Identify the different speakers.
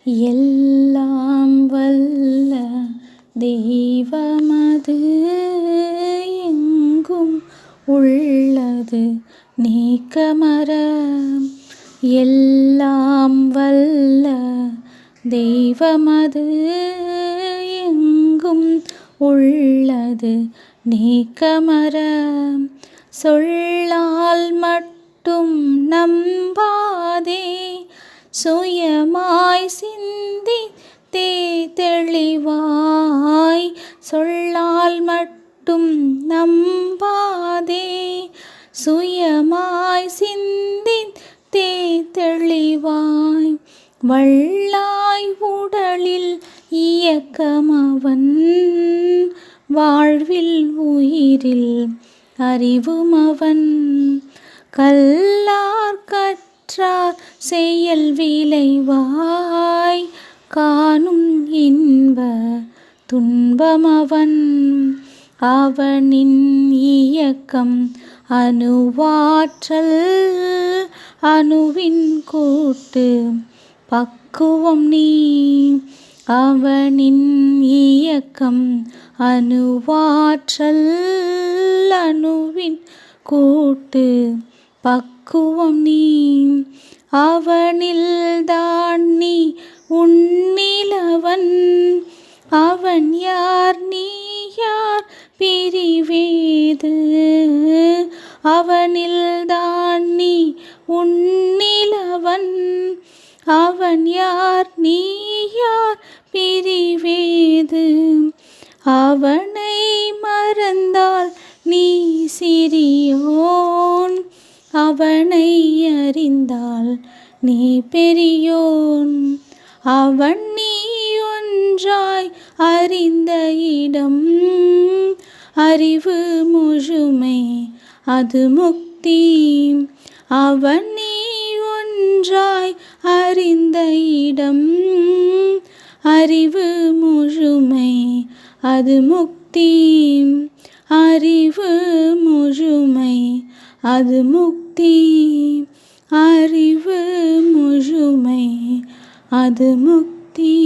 Speaker 1: எல்லாம் வல்ல தெய்வமது எங்கும் உள்ளது நீக்கமற. எல்லாம் வல்ல தெய்வமது எங்கும் உள்ளது நீக்கமற. சொல்லால் மட்டும் நம்பாதே, சுயமாய் சிந்தித்தே தெளிவாய். சொல்லால் மட்டும் நம்பாதே, சுயமாய் சிந்தித்தே தெளிவாய். வல்லாய் உடலில் இயக்கமவன், வாழ்வில் உயிரில் அறிவுமவன். கல்லார் கற்றார் செயல் விளைவாய், காணும் இன்ப துன்பமவன். அவனின் இயக்கம் அணுவாற்றல், அணுவின் கூட்டு பக்குவம் நீ. அவனின் இயக்கம் அணுவாற்றல், அணுவின் கூட்டு பக்குவம் நீ. அவனில்தான் நீ உன்னிலவன், அவன் யார் நீ யார் பிரிவேது. அவனில்தான் நீ உன்னிலவன், அவன் யார் நீ யார் பிரிவேது. அவனை மறந்தால் நீ சிறியோன், அவனை அறிந்தால் நீ பெரியோன். அவன் நீ ஒன்றாய் அறிந்த இடம், அறிவு முழுமை அது முக்தி. அவன் நீ ஒன்றாய் அறிந்த இடம், அறிவு முழுமை அது முக்தி. அறிவு முழுமை அது முக்தி. அறிவு முழுமை அது முக்தி.